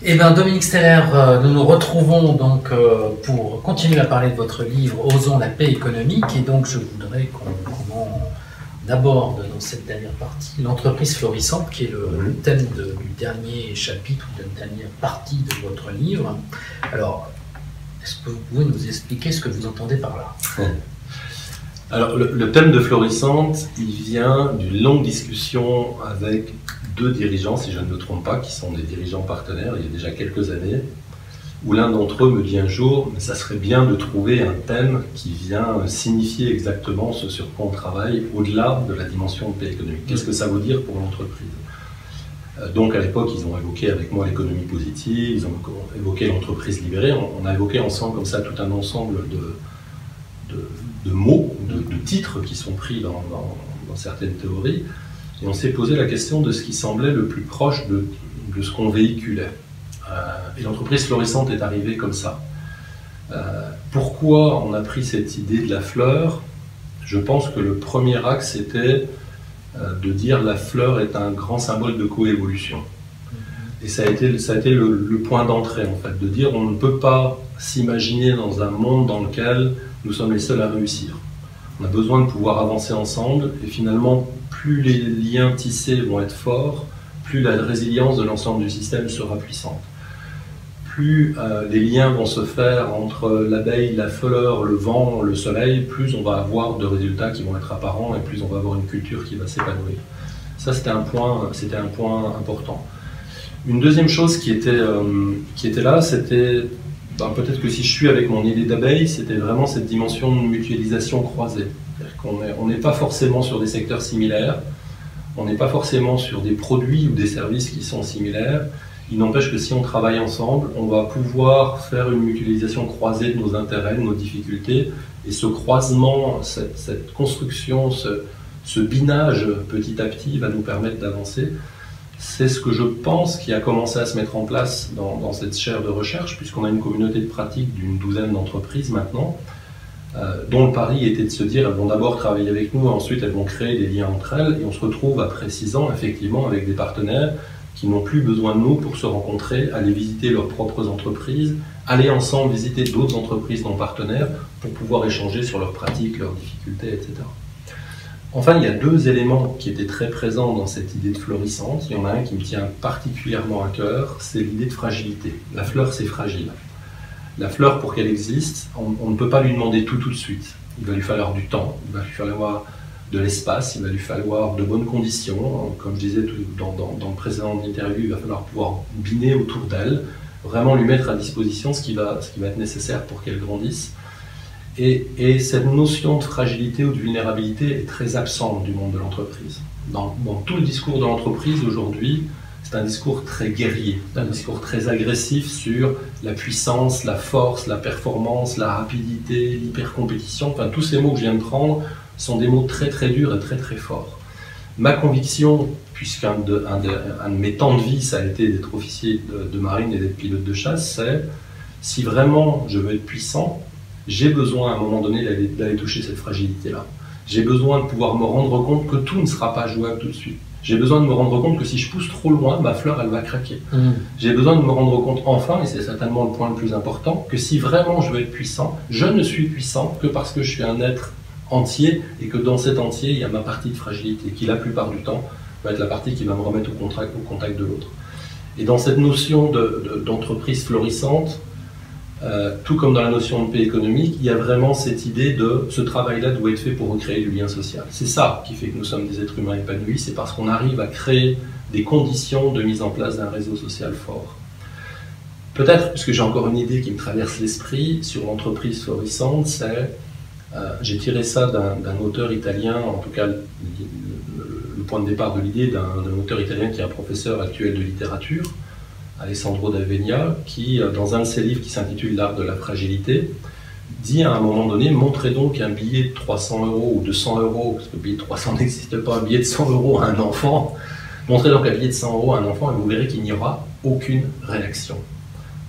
Eh bien, Dominique Steller, nous nous retrouvons donc pour continuer à parler de votre livre Osons la paix économique. Et donc, je voudrais qu'on aborde dans cette dernière partie l'entreprise florissante, qui est le thème du dernier chapitre, de la dernière partie de votre livre. Alors, est-ce que vous pouvez nous expliquer ce que vous entendez par là? Alors, le thème de florissante, il vient d'une longue discussion avec deux dirigeants, si je ne me trompe pas, qui sont des dirigeants partenaires, il y a déjà quelques années, où l'un d'entre eux me dit un jour, mais ça serait bien de trouver un thème qui vient signifier exactement ce sur quoi on travaille, au-delà de la dimension de paix économique. Qu'est-ce que ça veut dire pour l'entreprise? Donc à l'époque, ils ont évoqué avec moi l'économie positive, ils ont évoqué l'entreprise libérée, on a évoqué ensemble comme ça tout un ensemble de mots, de titres qui sont pris dans certaines théories, et on s'est posé la question de ce qui semblait le plus proche de ce qu'on véhiculait. Et l'entreprise florissante est arrivée comme ça. Pourquoi on a pris cette idée de la fleur? Je pense que le premier axe était de dire la fleur est un grand symbole de coévolution. Et ça a été le point d'entrée, en fait, de dire on ne peut pas s'imaginer dans un monde dans lequel nous sommes les seuls à réussir. On a besoin de pouvoir avancer ensemble, et finalement, plus les liens tissés vont être forts, plus la résilience de l'ensemble du système sera puissante. Plus les liens vont se faire entre l'abeille, la fleur, le vent, le soleil, plus on va avoir de résultats qui vont être apparents, et plus on va avoir une culture qui va s'épanouir. Ça, c'était un point important. Une deuxième chose qui était là, c'était peut-être que si je suis avec mon idée d'abeille, c'était vraiment cette dimension de mutualisation croisée. On n'est pas forcément sur des secteurs similaires, on n'est pas forcément sur des produits ou des services qui sont similaires. Il n'empêche que si on travaille ensemble, on va pouvoir faire une mutualisation croisée de nos intérêts, de nos difficultés, et ce croisement, cette construction, ce binage petit à petit va nous permettre d'avancer. C'est ce que je pense qui a commencé à se mettre en place dans cette chaire de recherche, puisqu'on a une communauté de pratique d'une douzaine d'entreprises maintenant, dont le pari était de se dire elles vont d'abord travailler avec nous, ensuite elles vont créer des liens entre elles, et on se retrouve après 6 ans effectivement avec des partenaires qui n'ont plus besoin de nous pour se rencontrer, aller visiter leurs propres entreprises, aller ensemble visiter d'autres entreprises non partenaires pour pouvoir échanger sur leurs pratiques, leurs difficultés, etc. Enfin, il y a deux éléments qui étaient très présents dans cette idée de florissante. Il y en a un qui me tient particulièrement à cœur, c'est l'idée de fragilité. La fleur, c'est fragile. La fleur, pour qu'elle existe, on ne peut pas lui demander tout de suite. Il va lui falloir du temps, il va lui falloir de l'espace, il va lui falloir de bonnes conditions. Comme je disais dans le précédent interview, il va falloir pouvoir biner autour d'elle, vraiment lui mettre à disposition ce qui va être nécessaire pour qu'elle grandisse. Et cette notion de fragilité ou de vulnérabilité est très absente du monde de l'entreprise. Dans tout le discours de l'entreprise aujourd'hui, c'est un discours très guerrier, un discours très agressif sur la puissance, la force, la performance, la rapidité, l'hypercompétition. Enfin, tous ces mots que je viens de prendre sont des mots très très durs et très très forts. Ma conviction, puisqu'un de mes temps de vie, ça a été d'être officier de marine et d'être pilote de chasse, c'est si vraiment je veux être puissant, j'ai besoin à un moment donné d'aller toucher cette fragilité-là. J'ai besoin de pouvoir me rendre compte que tout ne sera pas jouable tout de suite. J'ai besoin de me rendre compte que si je pousse trop loin, ma fleur, elle va craquer. J'ai besoin de me rendre compte enfin, et c'est certainement le point le plus important, que si vraiment je veux être puissant, je ne suis puissant que parce que je suis un être entier, et que dans cet entier, il y a ma partie de fragilité, qui la plupart du temps va être la partie qui va me remettre au contact de l'autre. Et dans cette notion d'entreprise florissante, tout comme dans la notion de paix économique, il y a vraiment cette idée de ce travail-là doit être fait pour recréer du lien social. C'est ça qui fait que nous sommes des êtres humains épanouis, c'est parce qu'on arrive à créer des conditions de mise en place d'un réseau social fort. Peut-être, puisque j'ai encore une idée qui me traverse l'esprit sur l'entreprise florissante, c'est, j'ai tiré ça d'un auteur italien, en tout cas le point de départ de l'idée d'un auteur italien qui est un professeur actuel de littérature, Alessandro d'Avenia, qui, dans un de ses livres qui s'intitule L'art de la fragilité, dit à un moment donné, montrez donc un billet de 300 € ou de 100 €, parce que le billet de 300 n'existe pas, un billet de 100 € à un enfant, montrez donc un billet de 100 € à un enfant et vous verrez qu'il n'y aura aucune réaction.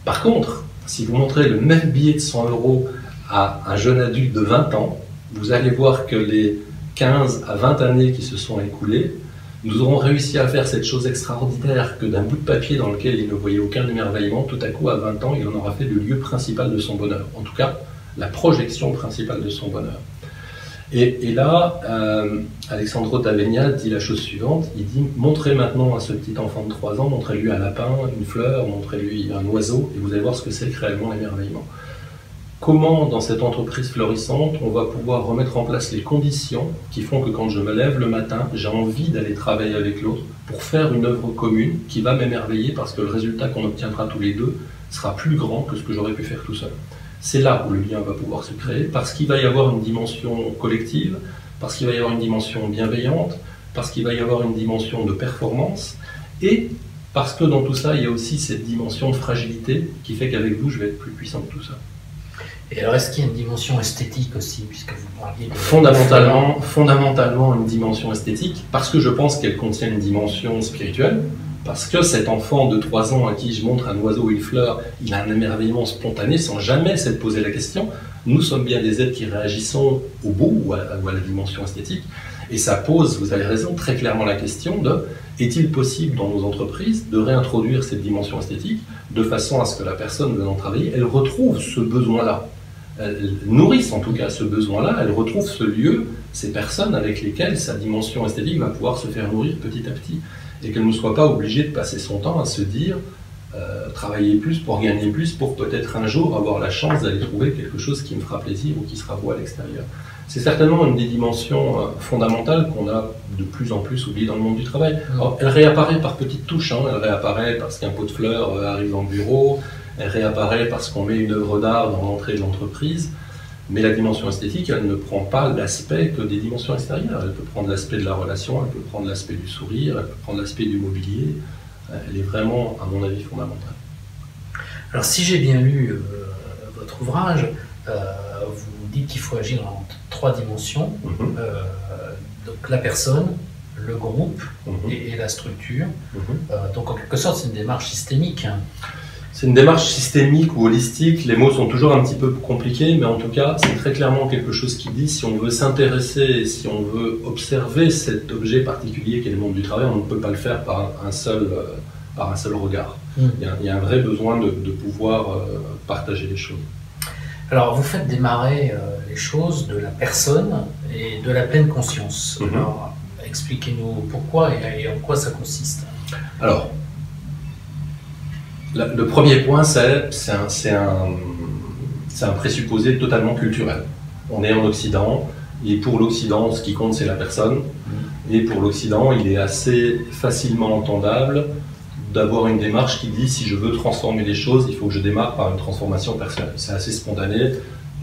Par contre, si vous montrez le même billet de 100 € à un jeune adulte de 20 ans, vous allez voir que les 15 à 20 années qui se sont écoulées, nous aurons réussi à faire cette chose extraordinaire que d'un bout de papier dans lequel il ne voyait aucun émerveillement, tout à coup, à 20 ans, il en aura fait le lieu principal de son bonheur. En tout cas, la projection principale de son bonheur. Et là, Alexandro d'Avegna dit la chose suivante, il dit « Montrez maintenant à ce petit enfant de 3 ans, montrez-lui un lapin, une fleur, montrez-lui un oiseau, et vous allez voir ce que c'est que réellement l'émerveillement. » Comment, dans cette entreprise florissante, on va pouvoir remettre en place les conditions qui font que quand je me lève le matin, j'ai envie d'aller travailler avec l'autre pour faire une œuvre commune qui va m'émerveiller parce que le résultat qu'on obtiendra tous les deux sera plus grand que ce que j'aurais pu faire tout seul. C'est là où le lien va pouvoir se créer, parce qu'il va y avoir une dimension collective, parce qu'il va y avoir une dimension bienveillante, parce qu'il va y avoir une dimension de performance, et parce que dans tout ça, il y a aussi cette dimension de fragilité qui fait qu'avec vous, je vais être plus puissant que tout ça. Et alors, est-ce qu'il y a une dimension esthétique aussi, puisque vous parliez de... Fondamentalement une dimension esthétique, parce que je pense qu'elle contient une dimension spirituelle, parce que cet enfant de 3 ans à qui je montre un oiseau ou une fleur, il a un émerveillement spontané sans jamais s'être posé la question. Nous sommes bien des êtres qui réagissons au beau ou à la dimension esthétique, et ça pose, vous avez raison, très clairement la question de est-il possible dans nos entreprises de réintroduire cette dimension esthétique de façon à ce que la personne venant travailler, elle retrouve ce besoin-là. Elle nourrisse en tout cas ce besoin-là, elle retrouve ce lieu, ces personnes avec lesquelles sa dimension esthétique va pouvoir se faire nourrir petit à petit, et qu'elle ne soit pas obligée de passer son temps à se dire travailler plus pour gagner plus, pour peut-être un jour avoir la chance d'aller trouver quelque chose qui me fera plaisir ou qui sera beau à l'extérieur. C'est certainement une des dimensions fondamentales qu'on a de plus en plus oubliées dans le monde du travail. Alors, elle réapparaît par petites touches, hein. Elle réapparaît parce qu'un pot de fleurs arrive dans le bureau, elle réapparaît parce qu'on met une œuvre d'art dans l'entrée de l'entreprise, mais la dimension esthétique, elle ne prend pas l'aspect que des dimensions extérieures. Elle peut prendre l'aspect de la relation, elle peut prendre l'aspect du sourire, elle peut prendre l'aspect du mobilier. Elle est vraiment, à mon avis, fondamentale. Alors, si j'ai bien lu votre ouvrage, vous dites qu'il faut agir en 3 dimensions, donc la personne, le groupe et la structure. Donc en quelque sorte, c'est une démarche systémique. Hein. C'est une démarche systémique ou holistique, les mots sont toujours un petit peu compliqués, mais en tout cas, c'est très clairement quelque chose qui dit, si on veut s'intéresser, si on veut observer cet objet particulier qu'est le monde du travail, on ne peut pas le faire par un seul regard. Il y a un vrai besoin de pouvoir partager les choses. Alors, vous faites démarrer les choses de la personne et de la pleine conscience. Alors, expliquez-nous pourquoi et en quoi ça consiste. Alors, le premier point, c'est un présupposé totalement culturel. On est en Occident, et pour l'Occident, ce qui compte, c'est la personne. Et pour l'Occident, il est assez facilement entendable d'avoir une démarche qui dit si je veux transformer les choses, il faut que je démarre par une transformation personnelle. C'est assez spontané,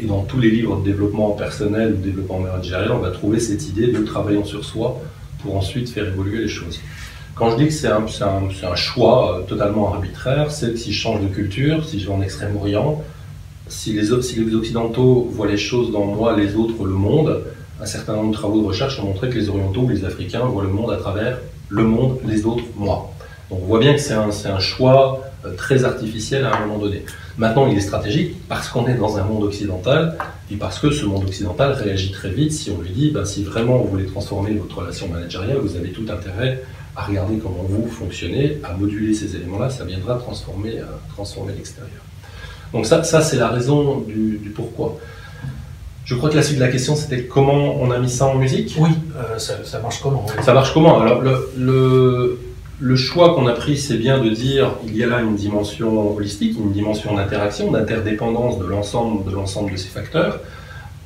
et dans tous les livres de développement personnel ou de développement managérial, on va trouver cette idée de travaillant sur soi pour ensuite faire évoluer les choses. Quand je dis que c'est un choix totalement arbitraire, c'est que si je change de culture, si je vais en Extrême-Orient, si les Occidentaux voient les choses dans moi, les autres le monde, un certain nombre de travaux de recherche ont montré que les Orientaux ou les Africains voient le monde à travers le monde, les autres, moi. Donc on voit bien que c'est un choix très artificiel à un moment donné. Maintenant, il est stratégique parce qu'on est dans un monde occidental et parce que ce monde occidental réagit très vite si on lui dit si vraiment vous voulez transformer votre relation managériale, vous avez tout intérêt à regarder comment vous fonctionnez, à moduler ces éléments-là, ça viendra transformer l'extérieur. Donc ça c'est la raison du pourquoi. Je crois que la suite de la question, c'était comment on a mis ça en musique. Oui, ça marche comment? Ça marche comment? Alors, le choix qu'on a pris, c'est bien de dire il y a là une dimension holistique, une dimension d'interaction, d'interdépendance de l'ensemble de ces facteurs.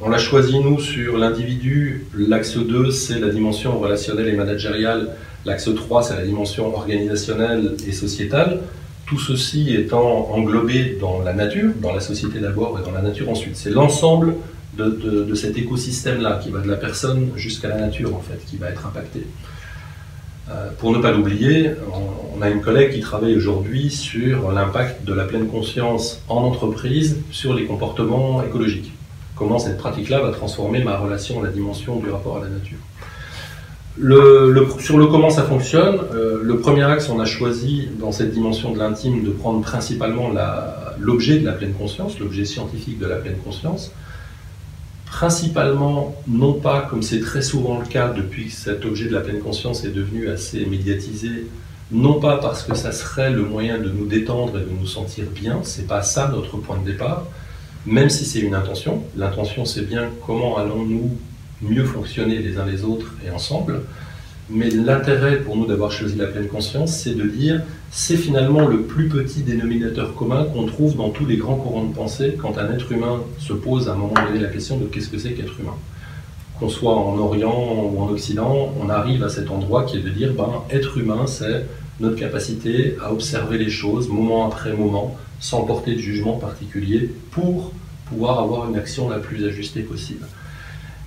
On l'a choisi, nous, sur l'individu. L'axe 2, c'est la dimension relationnelle et managériale. L'axe 3, c'est la dimension organisationnelle et sociétale. Tout ceci étant englobé dans la nature, dans la société d'abord et dans la nature ensuite. C'est l'ensemble de cet écosystème-là qui va de la personne jusqu'à la nature, en fait, qui va être impacté. Pour ne pas l'oublier, on a une collègue qui travaille aujourd'hui sur l'impact de la pleine conscience en entreprise sur les comportements écologiques. Comment cette pratique-là va transformer ma relation à la dimension du rapport à la nature. Sur le comment ça fonctionne, le premier axe, on a choisi dans cette dimension de l'intime de prendre principalement l'objet de la pleine conscience, l'objet scientifique de la pleine conscience, Principalement, non pas comme c'est très souvent le cas depuis que cet objet de la pleine conscience est devenu assez médiatisé, non pas parce que ça serait le moyen de nous détendre et de nous sentir bien, c'est pas ça notre point de départ, même si c'est une intention. L'intention, c'est bien comment allons-nous mieux fonctionner les uns les autres et ensemble. Mais l'intérêt pour nous d'avoir choisi la pleine conscience, c'est de dire c'est finalement le plus petit dénominateur commun qu'on trouve dans tous les grands courants de pensée quand un être humain se pose à un moment donné la question de qu'est-ce que c'est qu'être humain. Qu'on soit en Orient ou en Occident, on arrive à cet endroit qui est de dire être humain, c'est notre capacité à observer les choses moment après moment, sans porter de jugement particulier, pour pouvoir avoir une action la plus ajustée possible.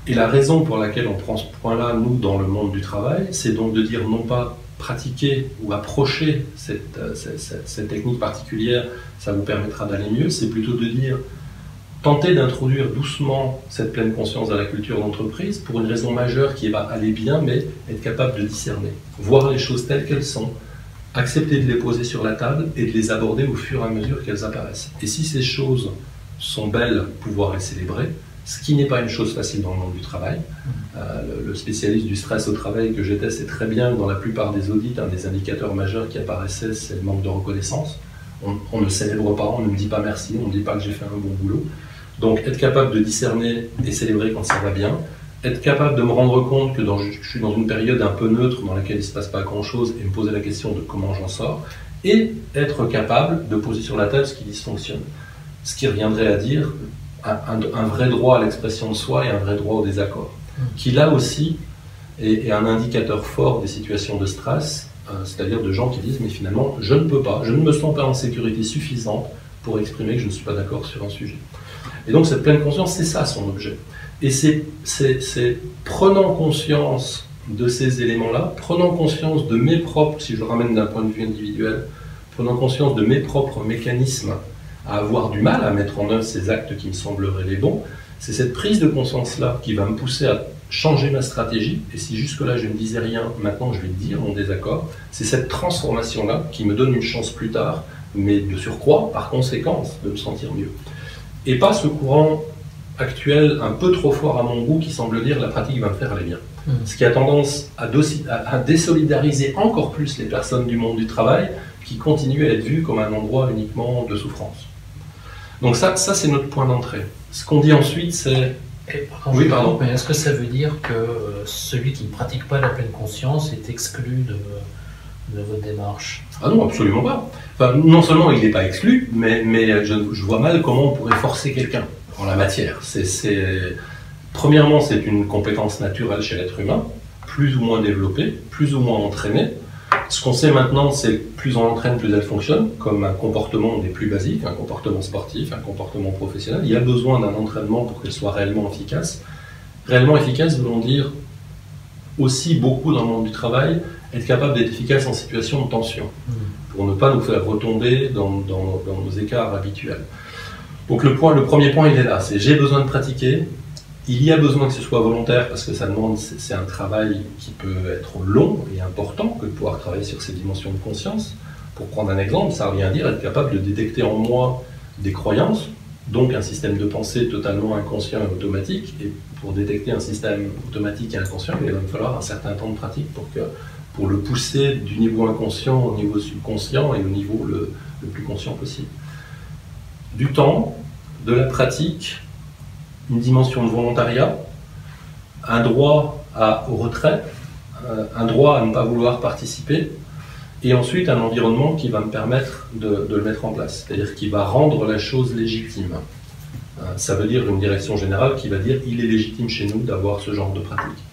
Et la raison pour laquelle on prend ce point-là, nous, dans le monde du travail, c'est donc de dire non pas pratiquer ou approcher cette technique particulière, ça vous permettra d'aller mieux, c'est plutôt de dire tenter d'introduire doucement cette pleine conscience à la culture d'entreprise pour une raison majeure qui est aller bien, mais être capable de discerner, voir les choses telles qu'elles sont, accepter de les poser sur la table et de les aborder au fur et à mesure qu'elles apparaissent. Et si ces choses sont belles, pouvoir les célébrer, ce qui n'est pas une chose facile dans le monde du travail. Le spécialiste du stress au travail que j'étais sait très bien que dans la plupart des audits, un des indicateurs majeurs qui apparaissait, c'est le manque de reconnaissance. On ne célèbre pas, on ne me dit pas merci, on ne dit pas que j'ai fait un bon boulot. Donc être capable de discerner et célébrer quand ça va bien, être capable de me rendre compte que je suis dans une période un peu neutre dans laquelle il ne se passe pas grand-chose et me poser la question de comment j'en sors, et être capable de poser sur la table ce qui dysfonctionne. Ce qui reviendrait à dire un vrai droit à l'expression de soi et un vrai droit au désaccord, qui là aussi est un indicateur fort des situations de stress, c'est-à-dire de gens qui disent mais finalement je ne peux pas, je ne me sens pas en sécurité suffisante pour exprimer que je ne suis pas d'accord sur un sujet. Et donc cette pleine conscience, c'est ça son objet. Et c'est prenant conscience de ces éléments-là, prenant conscience de mes propres, si je ramène d'un point de vue individuel, prenant conscience de mes propres mécanismes à avoir du mal à mettre en œuvre ces actes qui me sembleraient les bons, c'est cette prise de conscience-là qui va me pousser à changer ma stratégie, et si jusque-là je ne disais rien, maintenant je vais dire mon désaccord, c'est cette transformation-là qui me donne une chance plus tard, mais de surcroît, par conséquence, de me sentir mieux. Et pas ce courant actuel un peu trop fort à mon goût qui semble dire la pratique va me faire aller bien. Ce qui a tendance à désolidariser encore plus les personnes du monde du travail qui continuent à être vues comme un endroit uniquement de souffrance. Donc ça c'est notre point d'entrée. Ce qu'on dit ensuite, c'est... Oui, pardon. Mais est-ce que ça veut dire que celui qui ne pratique pas la pleine conscience est exclu de votre démarche? Ah non, absolument pas. Enfin, non seulement il n'est pas exclu, mais je vois mal comment on pourrait forcer quelqu'un en la matière. Premièrement, c'est une compétence naturelle chez l'être humain, plus ou moins développée, plus ou moins entraînée. Ce qu'on sait maintenant, c'est que plus on l'entraîne, plus elle fonctionne, comme un comportement des plus basiques, un comportement sportif, un comportement professionnel. Il y a besoin d'un entraînement pour qu'elle soit réellement efficace. Réellement efficace voulant dire aussi beaucoup dans le monde du travail, être capable d'être efficace en situation de tension, pour ne pas nous faire retomber dans nos écarts habituels. Donc le premier point, il est là, c'est j'ai besoin de pratiquer. Il y a besoin que ce soit volontaire parce que ça demande, c'est un travail qui peut être long et important que de pouvoir travailler sur ces dimensions de conscience. Pour prendre un exemple, ça revient à dire être capable de détecter en moi des croyances, donc un système de pensée totalement inconscient et automatique. Et pour détecter un système automatique et inconscient, il va me falloir un certain temps de pratique pour le pousser du niveau inconscient au niveau subconscient et au niveau le plus conscient possible. Du temps, de la pratique, une dimension de volontariat, un droit au retrait, un droit à ne pas vouloir participer, et ensuite un environnement qui va me permettre de le mettre en place, c'est-à-dire qui va rendre la chose légitime. Ça veut dire une direction générale qui va dire il est légitime chez nous d'avoir ce genre de pratique.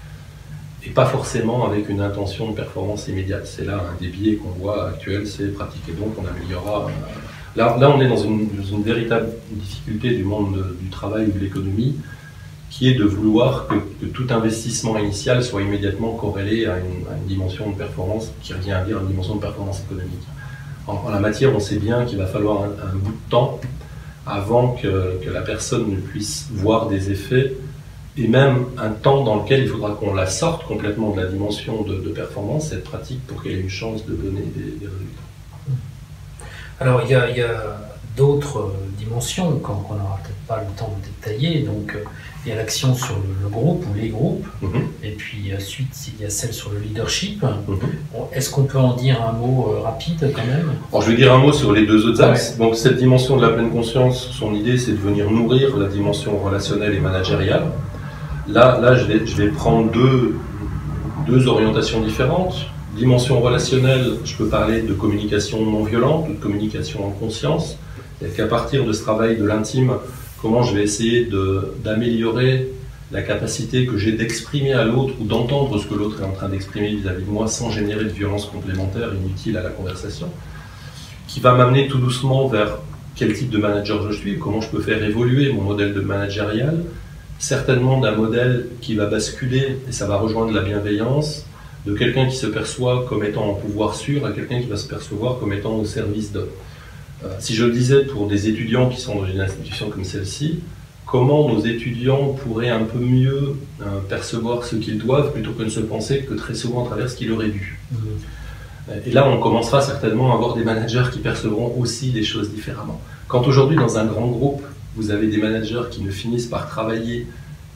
Et pas forcément avec une intention de performance immédiate. C'est là un des biais qu'on voit actuel, c'est pratiquer donc on améliorera. Là on est dans une véritable difficulté du monde du travail ou de l'économie, qui est de vouloir que tout investissement initial soit immédiatement corrélé à une dimension de performance qui revient à dire une dimension de performance économique. En la matière, on sait bien qu'il va falloir un bout de temps avant que la personne ne puisse voir des effets, et même un temps dans lequel il faudra qu'on la sorte complètement de la dimension de performance, cette pratique, pour qu'elle ait une chance de donner des résultats. Alors, il y a d'autres dimensions qu'on n'aura peut-être pas le temps de détailler. Donc, il y a l'action sur le groupe ou les groupes, et puis ensuite il y a celle sur le leadership. Est-ce qu'on peut en dire un mot rapide quand même? Alors, je vais dire un mot sur les deux autres axes. Donc cette dimension de la pleine conscience, son idée c'est de venir nourrir la dimension relationnelle et managériale. Là je vais prendre deux orientations différentes. Dimension relationnelle, je peux parler de communication non violente, de communication en conscience. C'est qu'à partir de ce travail de l'intime, comment je vais essayer d'améliorer la capacité que j'ai d'exprimer à l'autre ou d'entendre ce que l'autre est en train d'exprimer vis-à-vis de moi sans générer de violence complémentaire inutile à la conversation, qui va m'amener tout doucement vers quel type de manager je suis, comment je peux faire évoluer mon modèle de managérial, certainement d'un modèle qui va basculer, et ça va rejoindre la bienveillance, de quelqu'un qui se perçoit comme étant en pouvoir sûr à quelqu'un qui va se percevoir comme étant au service de. Si je le disais pour des étudiants qui sont dans une institution comme celle-ci, comment nos étudiants pourraient un peu mieux percevoir ce qu'ils doivent plutôt que de se penser que très souvent à travers ce qu'il aurait dû. Et là, on commencera certainement à avoir des managers qui percevront aussi les choses différemment. Quand aujourd'hui, dans un grand groupe, vous avez des managers qui ne finissent par travailler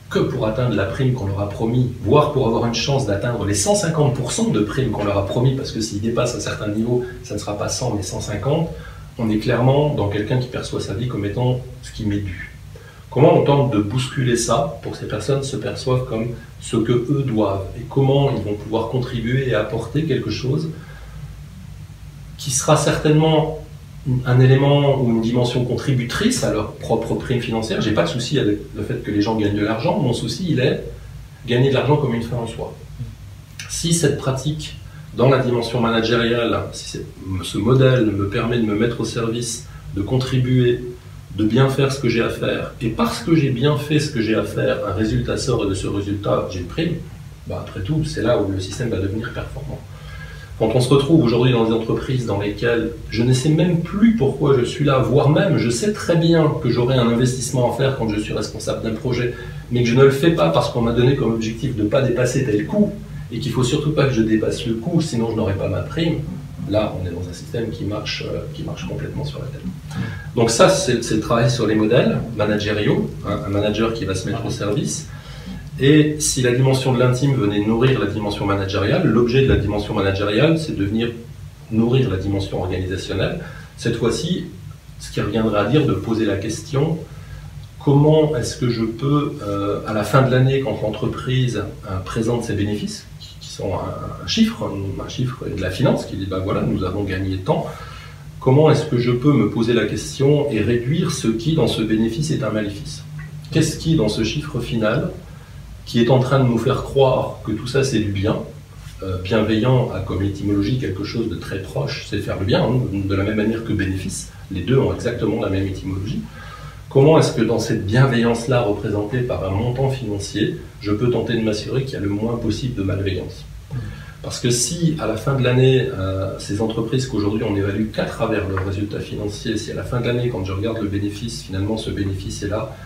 que pour atteindre la prime qu'on leur a promis, voire pour avoir une chance d'atteindre les 150% de prime qu'on leur a promis, parce que s'ils dépassent un certain niveau, ça ne sera pas 100 mais 150, on est clairement dans quelqu'un qui perçoit sa vie comme étant ce qui m'est dû. Comment on tente de bousculer ça pour que ces personnes se perçoivent comme ce que eux doivent, et comment ils vont pouvoir contribuer et apporter quelque chose qui sera certainement un élément ou une dimension contributrice à leur propre prime financière. J'ai pas de souci avec le fait que les gens gagnent de l'argent. Mon souci, il est gagner de l'argent comme une fin en soi. Si cette pratique, dans la dimension managériale, si ce modèle me permet de me mettre au service, de contribuer, de bien faire ce que j'ai à faire, et parce que j'ai bien fait ce que j'ai à faire, un résultat sort et de ce résultat, j'ai une prime, bah, après tout, c'est là où le système va devenir performant. Quand on se retrouve aujourd'hui dans des entreprises dans lesquelles je ne sais même plus pourquoi je suis là, voire même je sais très bien que j'aurai un investissement à faire quand je suis responsable d'un projet, mais que je ne le fais pas parce qu'on m'a donné comme objectif de ne pas dépasser tel coût, et qu'il ne faut surtout pas que je dépasse le coût, sinon je n'aurai pas ma prime, là on est dans un système qui marche complètement sur la tête. Donc ça, c'est le travail sur les modèles managériaux, hein, un manager qui va se mettre au service. Et si la dimension de l'intime venait nourrir la dimension managériale, l'objet de la dimension managériale, c'est de venir nourrir la dimension organisationnelle. Cette fois-ci, ce qui reviendrait à dire de poser la question, comment est-ce que je peux, à la fin de l'année, quand l'entreprise présente ses bénéfices, qui sont un chiffre de la finance, qui dit, ben voilà, nous avons gagné tant, comment est-ce que je peux me poser la question et réduire ce qui, dans ce bénéfice, est un maléfice? Qu'est-ce qui, dans ce chiffre final, qui est en train de nous faire croire que tout ça c'est du bien, bienveillant a comme étymologie quelque chose de très proche, c'est faire le bien, hein, de la même manière que bénéfice, les deux ont exactement la même étymologie. Comment est-ce que dans cette bienveillance-là représentée par un montant financier, je peux tenter de m'assurer qu'il y a le moins possible de malveillance? Parce que si à la fin de l'année, ces entreprises qu'aujourd'hui on évalue qu'à travers leurs résultats financiers, si à la fin de l'année quand je regarde le bénéfice, finalement ce bénéfice est là,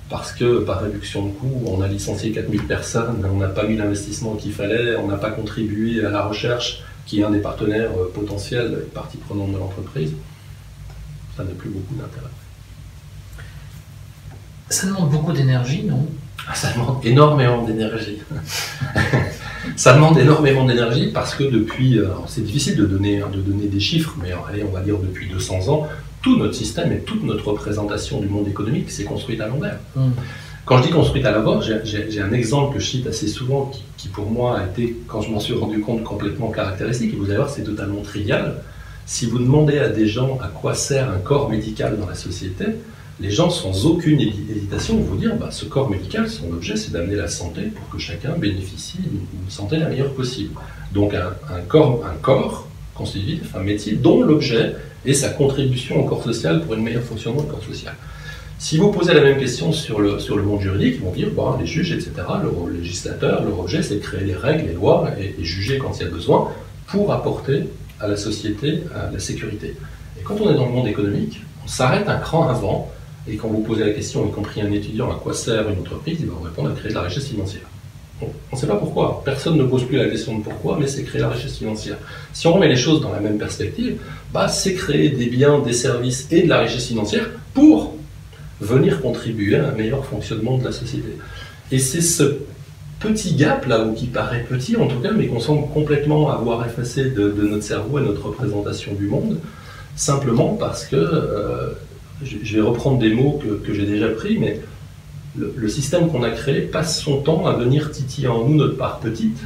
parce que par réduction de coûts, on a licencié 4000 personnes, on n'a pas mis l'investissement qu'il fallait, on n'a pas contribué à la recherche, qui est un des partenaires potentiels, partie prenante de l'entreprise, ça n'a plus beaucoup d'intérêt. Ça demande beaucoup d'énergie, non? Ça demande énormément d'énergie. Ça demande énormément d'énergie parce que depuis, c'est difficile de donner des chiffres, mais allez, on va dire depuis 200 ans, tout notre système et toute notre représentation du monde économique s'est construite à l'envers. Quand je dis construite à l'envers, j'ai un exemple que je cite assez souvent qui pour moi a été, quand je m'en suis rendu compte, complètement caractéristique, et vous allez voir c'est totalement trivial. Si vous demandez à des gens à quoi sert un corps médical dans la société, les gens sans aucune hésitation vont vous dire bah, ce corps médical, son objet c'est d'amener la santé pour que chacun bénéficie d'une santé la meilleure possible. Donc un corps constitutif, un métier dont l'objet et sa contribution au corps social pour une meilleure fonctionnement du corps social. Si vous posez la même question sur le monde juridique, ils vont dire bah, les juges, etc., le législateur, leur objet c'est de créer les règles, les lois et juger quand il y a besoin pour apporter à la société la sécurité. Et quand on est dans le monde économique, on s'arrête un cran avant et quand vous posez la question, y compris un étudiant, à quoi sert une entreprise, il va vous répondre à créer de la richesse financière. On ne sait pas pourquoi. Personne ne pose plus la question de pourquoi, mais c'est créer la richesse financière. Si on remet les choses dans la même perspective, c'est créer des biens, des services et de la richesse financière pour venir contribuer à un meilleur fonctionnement de la société. Et c'est ce petit gap là, ou qui paraît petit en tout cas, mais qu'on semble complètement avoir effacé de notre cerveau et notre représentation du monde, simplement parce que, je vais reprendre des mots que j'ai déjà pris, mais le système qu'on a créé passe son temps à venir titiller en nous notre part petite.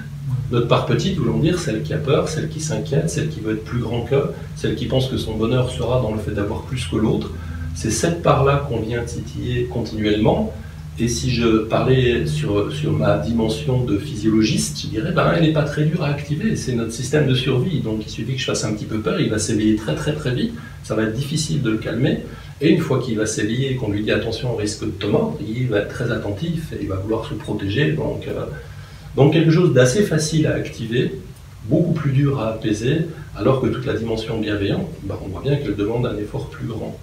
Notre part petite, voulant dire celle qui a peur, celle qui s'inquiète, celle qui veut être plus grand que, celle qui pense que son bonheur sera dans le fait d'avoir plus que l'autre. C'est cette part-là qu'on vient titiller continuellement. Et si je parlais sur ma dimension de physiologiste, je dirais, elle n'est pas très dure à activer, c'est notre système de survie. Donc il suffit que je fasse un petit peu peur, il va s'éveiller très très très vite, ça va être difficile de le calmer. Et une fois qu'il va s'éveiller et qu'on lui dit attention au risque de te mordre, il va être très attentif et il va vouloir se protéger. Donc quelque chose d'assez facile à activer, beaucoup plus dur à apaiser, alors que toute la dimension bienveillante, on voit bien qu'elle demande un effort plus grand.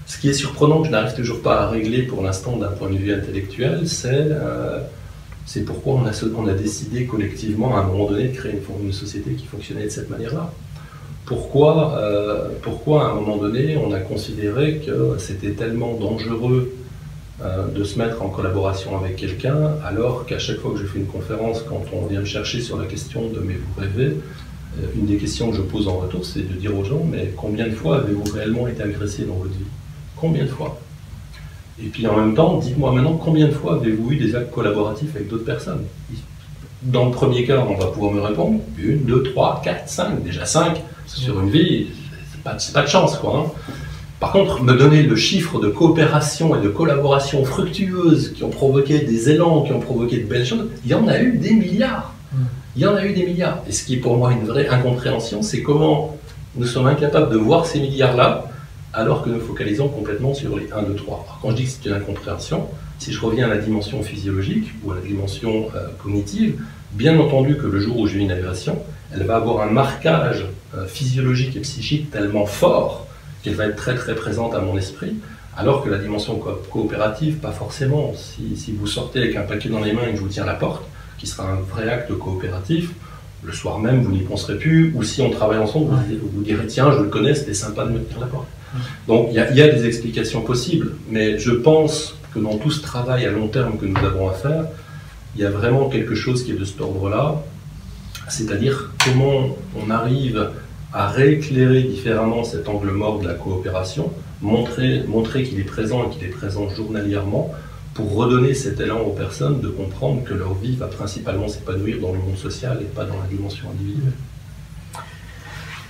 Ce qui est surprenant, que je n'arrive toujours pas à régler pour l'instant d'un point de vue intellectuel, c'est pourquoi on a décidé collectivement à un moment donné de créer une société qui fonctionnait de cette manière-là. Pourquoi à un moment donné on a considéré que c'était tellement dangereux de se mettre en collaboration avec quelqu'un, alors qu'à chaque fois que je fais une conférence, quand on vient me chercher sur la question de « mais vous rêvez », une des questions que je pose en retour, c'est de dire aux gens « mais combien de fois avez-vous réellement été agressé dans votre vie ? Combien de fois ? Et puis en même temps, dites-moi maintenant, combien de fois avez-vous eu des actes collaboratifs avec d'autres personnes ? Dans le premier cas, on va pouvoir me répondre 1, 2, 3, 4, 5, déjà 5 sur une vie, c'est pas de chance quoi. Hein. Par contre, me donner le chiffre de coopération et de collaboration fructueuse qui ont provoqué des élans, qui ont provoqué de belles choses, il y en a eu des milliards. Il y en a eu des milliards. Et ce qui est pour moi une vraie incompréhension, c'est comment nous sommes incapables de voir ces milliards-là alors que nous focalisons complètement sur les 1, 2, 3. Alors, quand je dis que c'est une incompréhension, si je reviens à la dimension physiologique ou à la dimension cognitive, bien entendu que le jour où j'ai une agression, elle va avoir un marquage physiologique et psychique tellement fort qu'elle va être très très présente à mon esprit, alors que la dimension coopérative, pas forcément. Si vous sortez avec un paquet dans les mains et que je vous tiens à la porte, qui sera un vrai acte coopératif, le soir même vous n'y penserez plus, ou si on travaille ensemble, vous direz tiens, je le connais, c'était sympa de me tenir la porte. Donc il y a des explications possibles, mais je pense que dans tout ce travail à long terme que nous avons à faire, il y a vraiment quelque chose qui est de cet ordre-là, c'est-à-dire comment on arrive à rééclairer différemment cet angle mort de la coopération, montrer qu'il est présent et qu'il est présent journalièrement, pour redonner cet élan aux personnes de comprendre que leur vie va principalement s'épanouir dans le monde social et pas dans la dimension individuelle.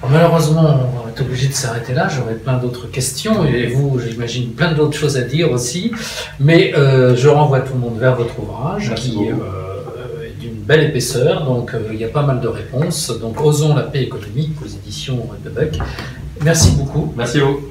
Malheureusement, on va être obligé de s'arrêter là. J'aurais plein d'autres questions et vous, j'imagine, plein d'autres choses à dire aussi. Mais je renvoie tout le monde vers votre ouvrage qui est d'une belle épaisseur. Donc il y a pas mal de réponses. Donc Osons la paix économique aux éditions de Buck. Merci beaucoup. Merci à vous.